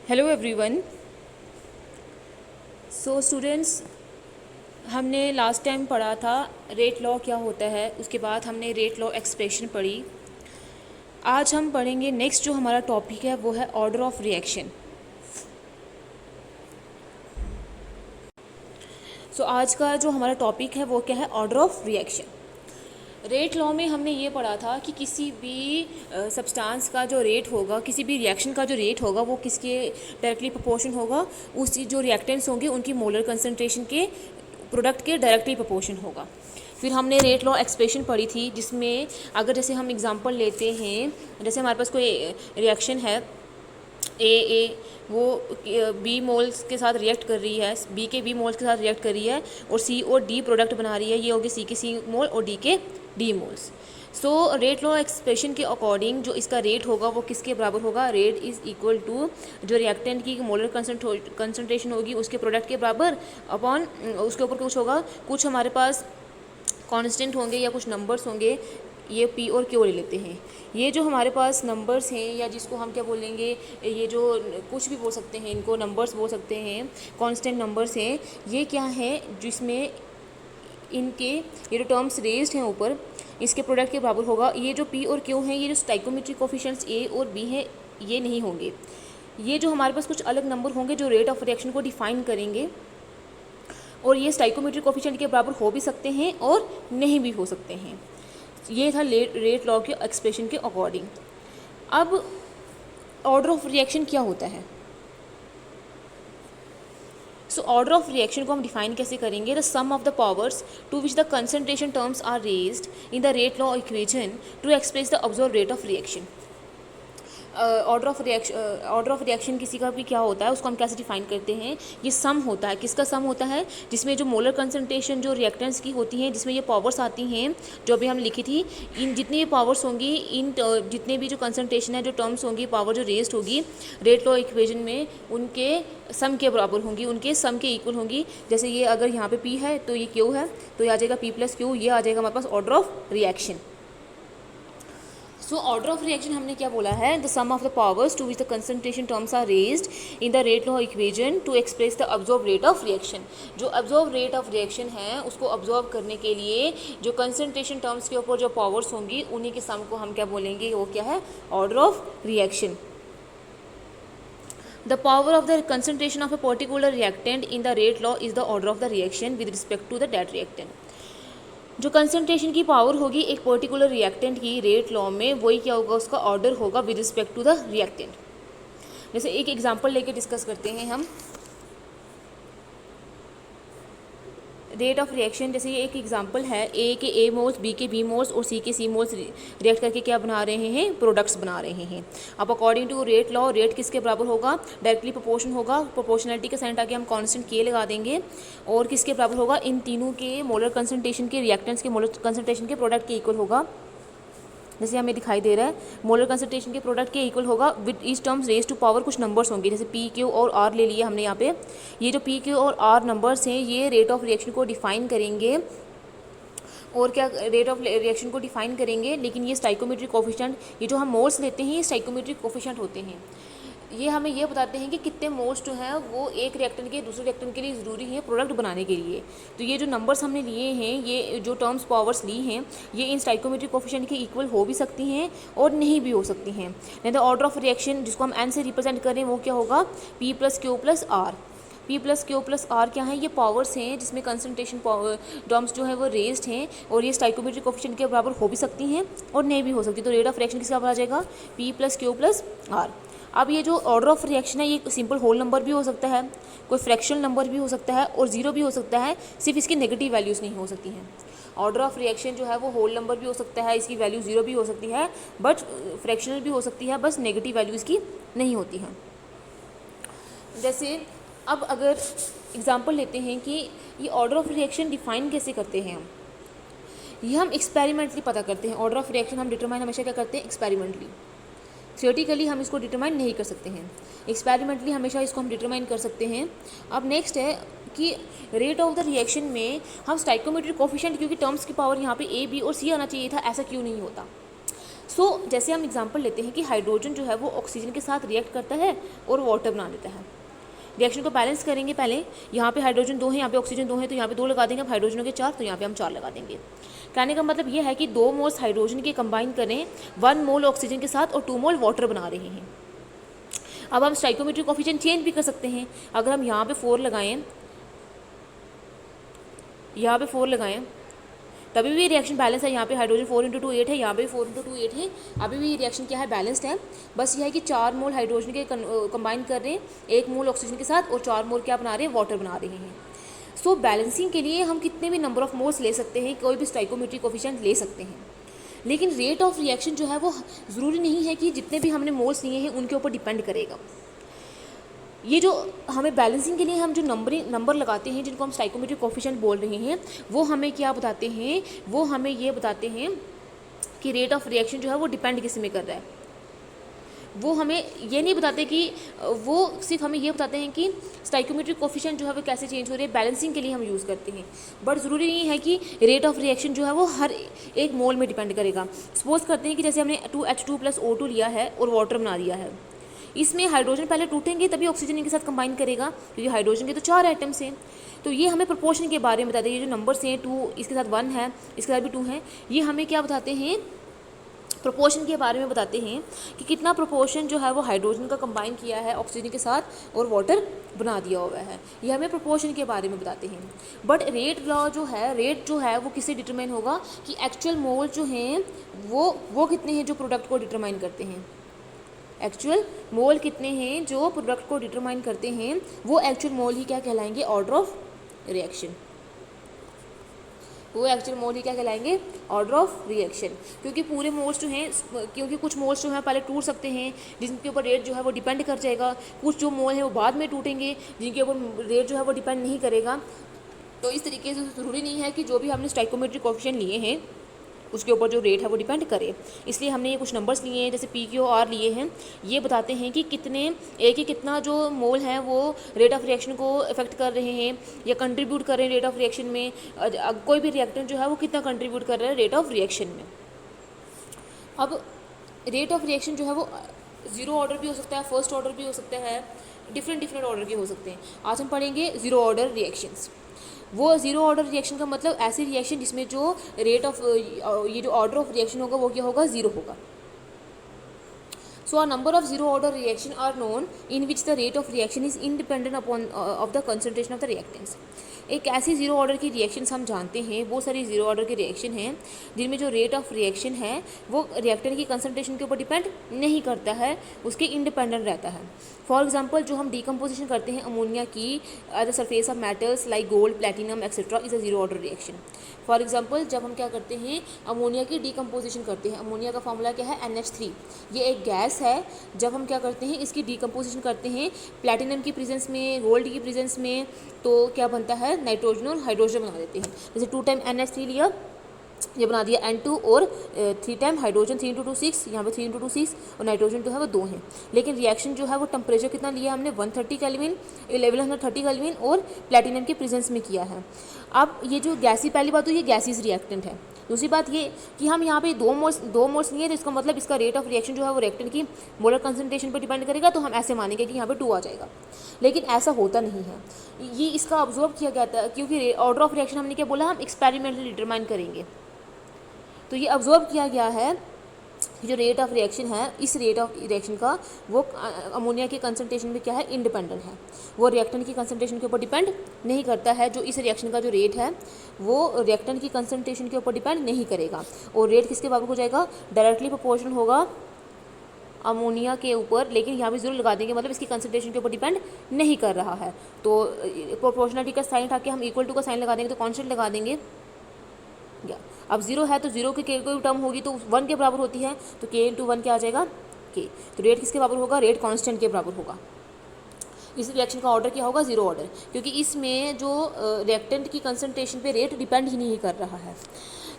Hello everyone. So students, हमने last time पढ़ा था रेट लॉ क्या होता है, उसके बाद हमने रेट लॉ एक्सप्रेशन पढ़ी। आज हम पढ़ेंगे नेक्स्ट जो हमारा टॉपिक है वो है ऑर्डर ऑफ रिएक्शन। सो आज का जो हमारा टॉपिक है वो क्या है, order of reaction. Rate law में हमने ये पढ़ा था कि किसी भी सब्सटेंस का जो रेट होगा, किसी भी रिएक्शन का जो रेट होगा वो किसके डायरेक्टली प्रोपोर्शन होगा, उस जो रिएक्टेंट्स होंगे उनकी मोलर कंसंट्रेशन के प्रोडक्ट के डायरेक्टली प्रोपोर्शन होगा। फिर हमने रेट लॉ एक्सप्रेशन पढ़ी थी, जिसमें अगर जैसे हम एग्जांपल लेते हैं, जैसे हमारे पास कोई रिएक्शन है ए वो बी मोल्स के साथ रिएक्ट कर रही है, बी के बी मोल्स के साथ रिएक्ट कर रही है और सी और डी प्रोडक्ट बना रही है, ये होगी सी के सी मोल और डी के D moles. So rate law expression के अकॉर्डिंग जो इसका रेट होगा वो किसके बराबर होगा, रेट इज़ इक्वल टू जो रिएक्टेंट की मोलर कंसनट्रेशन होगी उसके प्रोडक्ट के बराबर अपॉन उसके ऊपर कुछ होगा, कुछ हमारे पास कांस्टेंट होंगे या कुछ नंबर्स होंगे, ये पी और क्यू ले लेते हैं। ये जो हमारे पास नंबर्स हैं या जिसको हम क्या बोलेंगे, ये जो कुछ भी बोल सकते हैं, इनको नंबर्स बोल सकते हैं, कांस्टेंट नंबर्स हैं, ये क्या है जिसमें इनके ये जो टर्म्स रेज्ड हैं ऊपर इसके प्रोडक्ट के बराबर होगा। ये जो पी और क्यू हैं, ये जो स्टाइकोमेट्रिक कोफिशिएंट्स ए और बी हैं, ये नहीं होंगे। ये जो हमारे पास कुछ अलग नंबर होंगे जो रेट ऑफ रिएक्शन को डिफाइन करेंगे, और ये स्टाइकोमेट्रिक कोफिशिएंट के बराबर हो भी सकते हैं और नहीं भी हो सकते हैं। ये था रेट लॉ के एक्सप्रेशन के अकॉर्डिंग। अब ऑर्डर ऑफ रिएक्शन क्या होता है? सो ऑर्डर ऑफ रिएक्शन को हम डिफाइन कैसे करेंगे, the sum of the powers to which the concentration terms are raised in the rate law equation to express the observe rate of reaction. Order of reaction किसी का भी क्या होता है उसको हम कैसे डिफाइन करते हैं, ये सम होता है। किसका सम होता है? जिसमें जो मोलर कंसंट्रेशन जो रिएक्टेंट्स की होती हैं, जिसमें ये पावर्स आती हैं जो अभी हम लिखी थी, इन जितनी ये पावर्स होंगी, इन जितने भी जो कंसंट्रेशन है, जो टर्म्स होंगी, पावर जो रेज्ड होगी रेट लॉ इक्वेशन में, उनके सम के बराबर होंगी, उनके सम के इक्वल होंगी। जैसे ये अगर यहाँ पे पी है तो ये क्यू है, तो ये आ जाएगा पी प्लस क्यू, ये आ जाएगा हमारे पास order of reaction. So order of reaction हमने क्या बोला है, the sum of the powers to which the concentration terms are raised in the rate law equation to express the observe rate of reaction. जो observe rate of reaction है उसको observe करने के लिए जो कंसंट्रेशन टर्म्स के ऊपर जो पावर्स होंगी उन्हीं के सम को हम क्या बोलेंगे, वो क्या है, order of reaction. The power of the concentration of a particular reactant in the rate law is the order of the reaction with respect to the that reactant। जो कंसंट्रेशन की पावर होगी एक पर्टिकुलर रिएक्टेंट की rate law में, वही क्या होगा, उसका ऑर्डर होगा with respect to the reactant. जैसे एक एग्जांपल लेके डिस्कस करते हैं हम रेट ऑफ रिएक्शन। जैसे ये एक एग्जांपल है, ए के ए मोल्स, बी के बी मोल्स और सी के सी मोल्स रिएक्ट करके क्या बना रहे हैं, प्रोडक्ट्स बना रहे हैं। अब according to rate law rate किसके बराबर होगा, डायरेक्टली प्रोपोर्शन होगा। प्रोपोर्शनलिटी के साइन आगे हम कांस्टेंट के लगा देंगे, और किसके बराबर होगा, इन तीनों के मोलर कंसंट्रेशन के रिएक्टेंट्स के मोलर कंसंट्रेशन के प्रोडक्ट के इक्वल होगा। जैसे हमें दिखाई दे रहा है मोलर कंसंट्रेशन के प्रोडक्ट के इक्वल होगा with each terms raise to power, कुछ नंबर्स होंगे, जैसे पी क्यू और आर ले लिए हमने यहाँ पे। ये जो पी क्यू और आर नंबर्स हैं ये रेट ऑफ रिएक्शन को डिफाइन करेंगे, और क्या रेट ऑफ रिएक्शन को डिफाइन करेंगे। लेकिन ये स्टाइकोमेट्रिक कोफिशिएंट, ये जो हम मोल्स लेते हैं ये स्टाइकोमेट्रिक कोफिशिएंट होते हैं। ये हमें ये बताते हैं कि कितने मोल्स जो हैं वो एक रिएक्टेंट के दूसरे रिएक्टेंट के लिए ज़रूरी है प्रोडक्ट बनाने के लिए। तो ये जो नंबर्स हमने लिए हैं, ये जो टर्म्स पावर्स ली हैं, ये इन स्टाइकोमेट्रिक कोफिशिएंट के इक्वल हो भी सकती हैं और नहीं भी हो सकती हैं। नहीं तो ऑर्डर ऑफ रिएक्शन जिसको हम एन से रिप्रेजेंट करें वो क्या होगा, P plus Q plus R. P plus Q plus R क्या है, ये पावर्स हैं जिसमें कंसंट्रेशन टर्म्स जो है वो रेज्ड हैं, और ये स्टाइकोमेट्रिक कोफिशिएंट के बराबर हो भी सकती हैं और नहीं भी हो सकती। तो रेट ऑफ रिएक्शन किसका बराबर आ जाएगा, P plus Q plus R. अब ये जो ऑर्डर ऑफ रिएक्शन है ये सिंपल होल नंबर भी हो सकता है, कोई फ्रैक्शनल नंबर भी हो सकता है और ज़ीरो भी हो सकता है, सिर्फ इसकी नेगेटिव वैल्यूज़ नहीं हो सकती हैं। ऑर्डर ऑफ रिएक्शन जो है वो होल नंबर भी हो सकता है, इसकी वैल्यू ज़ीरो भी हो सकती है, बट फ्रैक्शनल भी हो सकती है, बस नेगेटिव वैल्यू इसकी नहीं होती हैं। जैसे अब अगर एग्जांपल लेते हैं कि ये ऑर्डर ऑफ रिएक्शन डिफाइन कैसे करते हैं हम, ये हम एक्सपेरिमेंटली पता करते हैं। ऑर्डर ऑफ रिएक्शन हम डिटरमाइन हमेशा क्या करते हैं, एक्सपेरिमेंटली। थियोरेटिकली हम इसको डिटरमाइन नहीं कर सकते हैं, एक्सपेरिमेंटली हमेशा इसको हम डिटरमाइन कर सकते हैं। अब नेक्स्ट है कि रेट ऑफ द रिएक्शन में हम स्टाइकोमेट्रिक कोफिशिएंट, क्योंकि टर्म्स की पावर यहाँ पे ए बी और सी आना चाहिए था, ऐसा क्यों नहीं होता। जैसे हम एग्जांपल लेते हैं कि हाइड्रोजन जो है वो ऑक्सीजन के साथ रिएक्ट करता है और वाटर बना देता है। रिएक्शन को बैलेंस करेंगे पहले, यहाँ पे हाइड्रोजन 2 है, यहाँ पे ऑक्सीजन 2 है, तो यहाँ पे 2 लगा देंगे। अब हाइड्रोजन के 4, तो यहाँ पे हम 4 लगा देंगे। कहने का मतलब ये है कि 2 मोल्स हाइड्रोजन के कंबाइन करें 1 मोल ऑक्सीजन के साथ और 2 मोल वाटर बना रहे हैं। अब हम स्टाइकोमेट्रिक कोफिशिएंट चेंज भी कर सकते हैं। अगर हम यहाँ पे 4 लगाएं, यहाँ पे 4 लगाएं, तभी भी रिएक्शन बैलेंस है। यहाँ पे हाइड्रोजन 4 × 2 8 है, यहाँ पे 4 × 2 8 है, अभी भी रिएक्शन क्या है, बैलेंस्ड है। बस यह है कि 4 मोल हाइड्रोजन के कंबाइन कर रहे हैं 1 मोल ऑक्सीजन के साथ और 4 मोल क्या बना रहे हैं, वाटर बना रहे हैं। बैलेंसिंग के लिए हम कितने भी नंबर ऑफ मोल्स ले सकते हैं, कोई भी स्टाइकोमेट्रिक कोफिशिएंट ले सकते हैं, लेकिन रेट ऑफ रिएक्शन जो है वो ज़रूरी नहीं है कि जितने भी हमने मोल्स लिए हैं उनके ऊपर डिपेंड करेगा। ये जो हमें बैलेंसिंग के लिए हम जो नंबर लगाते हैं, जिनको हम स्टाइकोमेट्रिक कोफिशिएंट बोल रहे हैं, वो हमें क्या बताते हैं, वो हमें ये बताते हैं कि रेट ऑफ रिएक्शन जो है वो डिपेंड किस में कर रहा है। वो हमें ये नहीं बताते कि, वो सिर्फ हमें ये बताते हैं कि स्टाइकोमेट्रिक कोफिशिएंट जो है वो कैसे चेंज हो रही है, बैलेंसिंग के लिए हम यूज़ करते हैं। बट ज़रूरी नहीं है कि रेट ऑफ रिएक्शन जो है वो हर एक मोल में डिपेंड करेगा। सपोज करते हैं कि जैसे हमने 2H2 + O2 लिया है और वाटर बना दिया है, इसमें हाइड्रोजन पहले टूटेंगे तभी ऑक्सीजन के साथ कंबाइन करेगा, क्योंकि हाइड्रोजन के तो 4 आइटम्स हैं। तो ये हमें प्रोपोर्शन के बारे में बताते हैं। ये जो नंबर्स हैं 2, इसके साथ 1 है, इसके साथ भी 2 है, ये हमें क्या बताते हैं, प्रोपोर्शन के बारे में बताते हैं कि कितना प्रोपोर्शन जो है वो हाइड्रोजन का कंबाइन किया है ऑक्सीजन के साथ और वाटर बना दिया हुआ है। ये हमें प्रोपोर्शन के बारे में बताते हैं। बट रेट लॉ जो है, रेट जो है वो किससे डिटरमाइन होगा कि एक्चुअल मोल जो हैं वो कितने हैं जो प्रोडक्ट को डिटरमाइन करते हैं। एक्चुअल मोल कितने हैं जो प्रोडक्ट को डिटरमाइन करते हैं, वो एक्चुअल मोल ही क्या कहलाएंगे, ऑर्डर ऑफ रिएक्शन। वो एक्चुअल मोल ही क्या कहलाएंगे, ऑर्डर ऑफ रिएक्शन। क्योंकि पूरे मोल्स जो हैं, क्योंकि कुछ मोल्स जो हैं पहले टूट सकते हैं, जिनके ऊपर रेट जो है वो डिपेंड कर जाएगा। कुछ जो मोल है वो बाद में टूटेंगे, जिनके ऊपर रेट जो है वो डिपेंड नहीं करेगा। तो इस तरीके से ज़रूरी नहीं है कि जो भी हमने स्टाइकोमेट्रिक कोफिशिएंट लिए हैं उसके ऊपर जो रेट है वो डिपेंड करे। इसलिए हमने ये कुछ नंबर्स लिए हैं, जैसे PQ और लिए हैं, ये बताते हैं कि कितने कितना जो मोल है वो रेट ऑफ रिएक्शन को इफेक्ट कर रहे हैं या कंट्रीब्यूट कर रहे हैं रेट ऑफ रिएक्शन में। कोई भी रिएक्टेंट जो है वो कितना कंट्रीब्यूट कर रहा है रेट ऑफ रिएक्शन में। अब रेट ऑफ रिएक्शन जो है वो 0 ऑर्डर भी हो सकता है, फर्स्ट ऑर्डर भी हो सकता है, डिफरेंट ऑर्डर के हो सकते हैं। आज हम पढ़ेंगे 0 ऑर्डर रिएक्शंस। वो 0 ऑर्डर रिएक्शन का मतलब ऐसी रिएक्शन जिसमें जो रेट ऑफ ये जो ऑर्डर ऑफ रिएक्शन होगा वो क्या होगा, 0 होगा। So a number of 0 order reaction are known in which the rate of reaction is independent upon of the concentration of the reactants. एक ऐसी 0 ऑर्डर की रिएक्शंस हम जानते हैं, बहुत सारी 0 ऑर्डर की रिएक्शन हैं जिनमें जो रेट ऑफ रिएक्शन है वो रिएक्टेंट की कंसंट्रेशन के ऊपर डिपेंड नहीं करता है, उसके इंडिपेंडेंट रहता है। फॉर एग्जांपल जो हम डिकम्पोजिशन करते हैं अमोनिया की at the surface of metals like gold, platinum etcetera is a 0 order reaction. For example जब हम क्या करते हैं, अमोनिया की डिकम्पोजिशन करते हैं, अमोनिया का फॉर्मूला क्या है, NH3। ये एक गैस है। जब हम क्या करते हैं, इसकी डिकम्पोजिशन करते हैं प्लैटिनम की प्रेजेंस में, गोल्ड की प्रेजेंस में, तो क्या बनता है, नाइट्रोजन और हाइड्रोजन बना देते हैं। जैसे 2 टाइम NH3 लिया, ये बना दिया N2 और 3 टाइम हाइड्रोजन 3 × 2 6, यहाँ पे 3 × 2 6 और नाइट्रोजन जो है वो 2 है। लेकिन रिएक्शन जो है वो टेम्परेचर कितना लिया हमने, 130 केल्विन, 1130 केल्विन और प्लैटिनम के प्रेजेंस में किया है। अब ये जो गैसी, पहली बात तो ये गैसीज रिएक्टेंट है। दूसरी बात ये कि हम यहाँ पे 2 मोल्स लिए, तो इसका मतलब इसका रेट ऑफ रिएक्शन जो है वो रिएक्टेंट की मोलर कंसंट्रेशन पर डिपेंड करेगा, तो हम ऐसे मानेंगे कि यहाँ पे 2 आ जाएगा। लेकिन ऐसा होता नहीं है, ये इसका ऑब्जर्व किया गया था, क्योंकि ऑर्डर ऑफ रिएक्शन हमने क्या बोला, हम एक्सपेरिमेंटली डिटरमाइन करेंगे। तो ये ऑब्जर्व किया गया है जो रेट ऑफ रिएक्शन है, इस रेट ऑफ रिएक्शन का वो अमोनिया के कंसंट्रेशन में क्या है, इंडिपेंडेंट है। वो रिएक्टेंट की कंसंट्रेशन के ऊपर डिपेंड नहीं करता है। जो इस रिएक्शन का जो रेट है वो रिएक्टेंट की कंसंट्रेशन के ऊपर डिपेंड नहीं करेगा। और रेट किसके बराबर हो जाएगा, डायरेक्टली प्रोपोर्शनल होगा अमोनिया के ऊपर, लेकिन यहाँ भी जरूर लगा देंगे, मतलब इसकी कंसंट्रेशन के ऊपर डिपेंड नहीं कर रहा है। तो प्रोपोर्शनलिटी का साइन उठा के हम इक्वल टू का साइन लगा देंगे, तो कॉन्स्टेंट लगा देंगे। अब 0 है तो 0 की कोई टर्म होगी तो 1 के बराबर होती है, तो K × 1 क्या आ जाएगा, K। तो रेट किसके बराबर होगा, रेट कांस्टेंट के बराबर होगा। इस रिएक्शन का ऑर्डर क्या होगा, 0 ऑर्डर, क्योंकि इसमें जो रिएक्टेंट की कंसंट्रेशन पे रेट डिपेंड ही नहीं कर रहा है।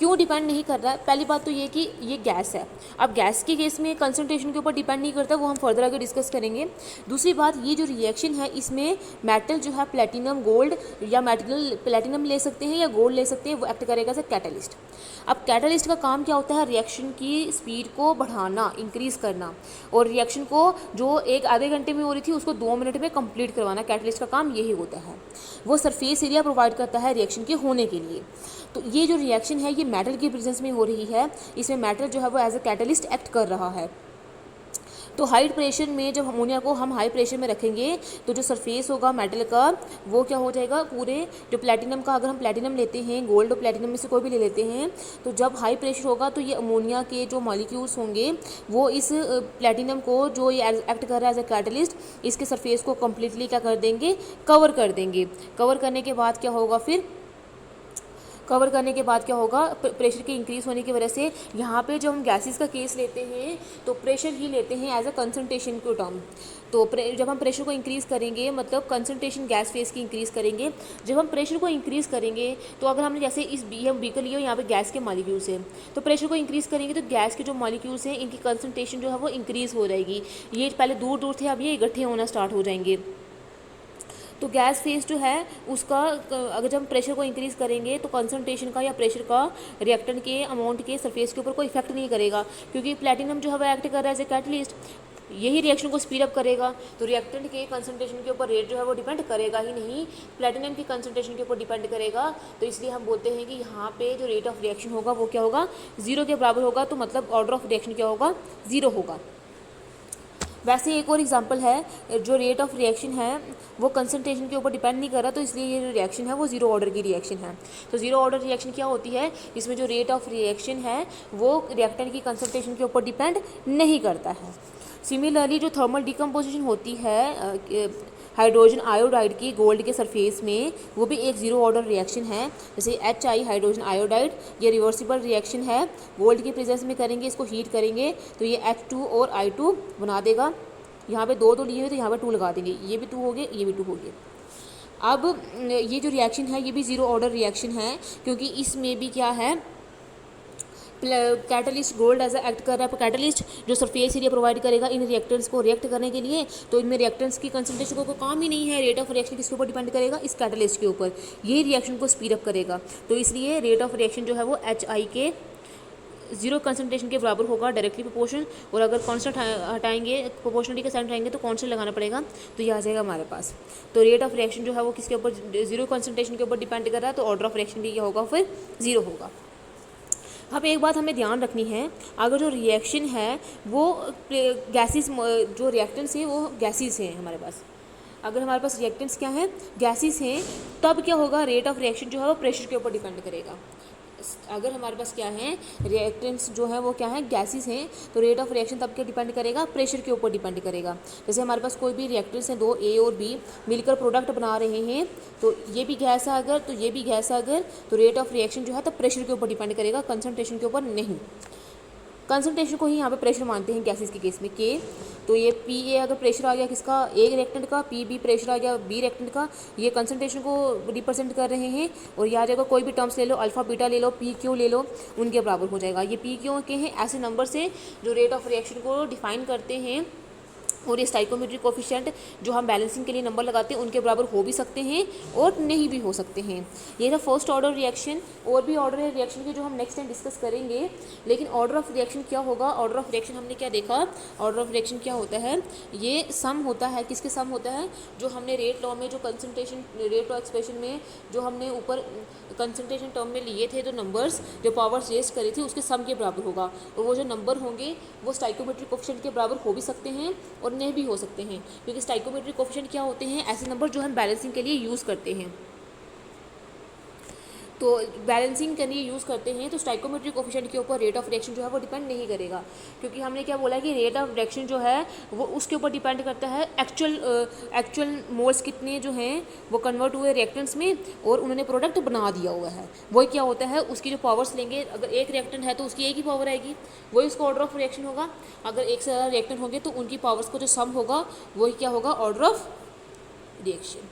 क्यों डिपेंड नहीं कर रहा है? पहली बात तो ये कि ये गैस है। अब गैस के केस में कंसंट्रेशन के ऊपर डिपेंड नहीं करता, वो हम फर्दर आगे डिस्कस करेंगे। दूसरी बात, ये जो रिएक्शन है इसमें मेटल जो है प्लेटिनम गोल्ड या मेटल प्लेटिनम ले सकते हैं या गोल्ड ले सकते हैं, वो एक्ट करेगा एज ए कैटलिस्ट। अब कैटलिस्ट का काम क्या होता है? रिएक्शन की स्पीड को बढ़ाना, इंक्रीज़ करना, और रिएक्शन को जो एक आधे घंटे में हो रही थी उसको 2 मिनट में कंप्लीट करवाना। कैटलिस्ट का काम यही होता है। वो सरफेस एरिया प्रोवाइड करता है रिएक्शन के होने के लिए। तो ये जो रिएक्शन है ये मेटल के प्रेजेंस में हो रही है, इसमें मेटल जो है वो एज ए कैटलिस्ट एक्ट कर रहा है। तो हाई प्रेशर में जब अमोनिया को हम हाई प्रेशर में रखेंगे तो जो सरफेस होगा मेटल का वो क्या हो जाएगा, पूरे जो प्लेटिनम का, अगर हम प्लेटिनम लेते हैं, गोल्ड और प्लेटिनम में से कोई भी ले लेते हैं, तो जब हाई प्रेशर होगा तो ये अमोनिया के जो मॉलिक्यूल्स होंगे वो इस प्लेटिनम को जो ये एक्ट कर रहा है एज ए कैटलिस्ट, इसके सरफेस को कम्प्लीटली क्या कर देंगे, कवर कर देंगे। कवर करने के बाद क्या होगा, फिर कवर करने के बाद क्या होगा, प्रेशर के इंक्रीज़ होने की वजह से यहाँ पे जब हम गैसेस का केस लेते हैं तो प्रेशर ही लेते हैं एज अ कंसंट्रेशन को टर्म। तो जब हम प्रेशर को इंक्रीज़ करेंगे मतलब कंसंट्रेशन गैस फेस की इंक्रीज़ करेंगे। जब हम प्रेशर को इंक्रीज़ करेंगे तो अगर हमने जैसे इस हम बीकर लिए यहाँ पे गैस के मॉलिक्यूल्स हैं, तो प्रेशर को इंक्रीज़ करेंगे तो गैस के जो मॉलिक्यूल्स हैं इनकी कंसंट्रेशन जो है वो इंक्रीज़ हो जाएगी। ये पहले दूर दूर थे, अब ये इकट्ठे होना स्टार्ट हो जाएंगे। तो गैस फेस जो है उसका अगर जब हम प्रेशर को इंक्रीज़ करेंगे तो कंसंट्रेशन का या प्रेशर का रिएक्टेंट के अमाउंट के सरफेस के ऊपर कोई इफेक्ट नहीं करेगा, क्योंकि प्लेटिनम जो है वो एक्ट कर रहा है एज ए कैटलिस्ट, यही रिएक्शन को स्पीड अप करेगा। तो रिएक्टेंट के कंसंट्रेशन के ऊपर रेट जो है वो डिपेंड करेगा ही नहीं, प्लेटिनम की कंसंट्रेशन के ऊपर डिपेंड करेगा। तो इसलिए हम बोलते हैं कि यहाँ पे जो रेट ऑफ रिएक्शन होगा वो क्या होगा, 0 के बराबर होगा। तो मतलब ऑर्डर ऑफ रिएक्शन क्या होगा, 0 होगा। वैसे एक और एग्जांपल है, जो रेट ऑफ रिएक्शन है वो कंसंट्रेशन के ऊपर डिपेंड नहीं कर रहा, तो इसलिए ये जो रिएक्शन है वो 0 ऑर्डर की रिएक्शन है। तो 0 ऑर्डर रिएक्शन क्या होती है, इसमें जो रेट ऑफ रिएक्शन है वो रिएक्टेंट की कंसंट्रेशन के ऊपर डिपेंड नहीं करता है। सिमिलरली जो थर्मल डिकम्पोजिशन होती है हाइड्रोजन आयोडाइड की गोल्ड के सरफेस में, वो भी एक 0 ऑर्डर रिएक्शन है। जैसे HI हाइड्रोजन आयोडाइड, ये रिवर्सिबल रिएक्शन है, गोल्ड के प्रेजेंस में करेंगे, इसको हीट करेंगे तो ये H2 और I2 बना देगा। यहाँ पे 2 लिए हुए तो यहाँ पे 2 लगा देंगे, ये भी 2 हो गए, ये भी 2 हो गए। अब ये जो रिएक्शन है ये भी 0 ऑर्डर रिएक्शन है, क्योंकि इसमें भी क्या है, कैटलिस्ट गोल्ड एज एक्ट कर रहा है। कैटलिस्ट जो सरफेस एरिया प्रोवाइड करेगा इन रिएक्टेंट्स को रिएक्ट करने के लिए, तो इनमें रिएक्टेंट्स की कंसंट्रेशन को कोई काम ही नहीं है। रेट ऑफ रिएक्शन किसके ऊपर डिपेंड करेगा, इस कैटलिस्ट के ऊपर, ये रिएक्शन को स्पीड अप करेगा। तो इसलिए रेट ऑफ रिएक्शन जो है वो HI के 0 कंसंट्रेशन के बराबर होगा, डायरेक्टली प्रोपोर्शन। और अगर कांस्टेंट हटाएंगे, प्रोपोर्शनलिटी का साइन हटाएंगे तो कांस्टेंट लगाना पड़ेगा, तो ये आ जाएगा हमारे पास। तो रेट ऑफ रिएक्शन जो है वो किसके ऊपर, 0 कंसंट्रेशन के ऊपर डिपेंड कर रहा है, तो ऑर्डर ऑफ रिएक्शन भी क्या होगा, फिर 0 होगा। अब एक बात हमें ध्यान रखनी है, अगर जो रिएक्शन है वो गैसेस, जो रिएक्टेंट्स हैं वो गैसेस हैं हमारे पास, अगर हमारे पास रिएक्टेंट्स क्या हैं, गैसेस हैं, तब क्या होगा, रेट ऑफ रिएक्शन जो है वो प्रेशर के ऊपर डिपेंड करेगा। अगर हमारे पास क्या है, रिएक्टेंट्स जो है वो क्या है, गैसेस हैं, तो रेट ऑफ रिएक्शन तब क्या डिपेंड करेगा, प्रेशर के ऊपर डिपेंड करेगा। जैसे हमारे पास कोई भी रिएक्टेंट्स हैं, 2 A और B मिलकर प्रोडक्ट बना रहे हैं, तो ये भी गैस है अगर, तो ये भी गैस है अगर, तो रेट ऑफ रिएक्शन जो है तो प्रेशर के ऊपर डिपेंड करेगा, कंसंट्रेशन के ऊपर नहीं। कंसंट्रेशन को ही यहाँ पे प्रेशर मानते हैं गैसेस के केस में, K। तो ये PA अगर प्रेशर आ गया किसका, A रिएक्टेंट का, PB प्रेशर आ गया B रिएक्टेंट का, ये कंसंट्रेशन को रिप्रेजेंट कर रहे हैं। और ये आ जाएगा, कोई भी टर्म्स ले लो, अल्फा बीटा ले लो, PQ ले लो, उनके बराबर हो जाएगा। ये PQ के हैं ऐसे नंबर से जो रेट ऑफ रिएक्शन को डिफाइन करते हैं। और ये स्टाइकोमेट्रिक कोफिशिएंट जो हम बैलेंसिंग के लिए नंबर लगाते हैं उनके बराबर हो भी सकते हैं और नहीं भी हो सकते हैं। ये था फर्स्ट ऑर्डर रिएक्शन। और भी ऑर्डर है रिएक्शन के जो हम नेक्स्ट टाइम डिस्कस करेंगे। लेकिन ऑर्डर ऑफ रिएक्शन क्या होगा, ऑर्डर ऑफ रिएक्शन हमने क्या देखा, ऑर्डर ऑफ रिएक्शन क्या होता है, ये सम होता है। किसके सम होता है, जो हमने रेट लॉ में जो कंसंट्रेशन रेट लॉ एक्सप्रेशन में जो हमने ऊपर कंसंट्रेशन टर्म में लिए थे, जो नंबर्स जो पावर्स रेस्ट करी थी, उसके सम के बराबर होगा। और वो जो नंबर होंगे वो स्टाइकोमेट्रिक कोफिशिएंट के बराबर हो भी सकते हैं और नहीं भी हो सकते हैं, क्योंकि स्टाइकोमेट्रिक कोफिशिएंट क्या होते हैं, ऐसे नंबर जो हम बैलेंसिंग के लिए यूज़ करते हैं। तो बैलेंसिंग के लिए यूज़ करते हैं, तो स्टाइकोमेट्रिक कोफिशिएंट के ऊपर रेट ऑफ रिएक्शन जो है वो डिपेंड नहीं करेगा, क्योंकि हमने क्या बोला कि रेट ऑफ रिएक्शन जो है वो उसके ऊपर डिपेंड करता है एक्चुअल मोल्स कितने जो हैं वो कन्वर्ट हुए रिएक्टेंट्स में और उन्होंने प्रोडक्ट बना दिया हुआ है। वही क्या होता है, उसकी जो पावर्स लेंगे, अगर एक रिएक्टेंट है तो उसकी एक ही पावर आएगी, वही उसका ऑर्डर ऑफ रिएक्शन होगा। अगर एक से ज़्यादा रिएक्टेंट होंगे तो उनकी पावर्स को जो सम होगा वही क्या होगा, ऑर्डर ऑफ रिएक्शन।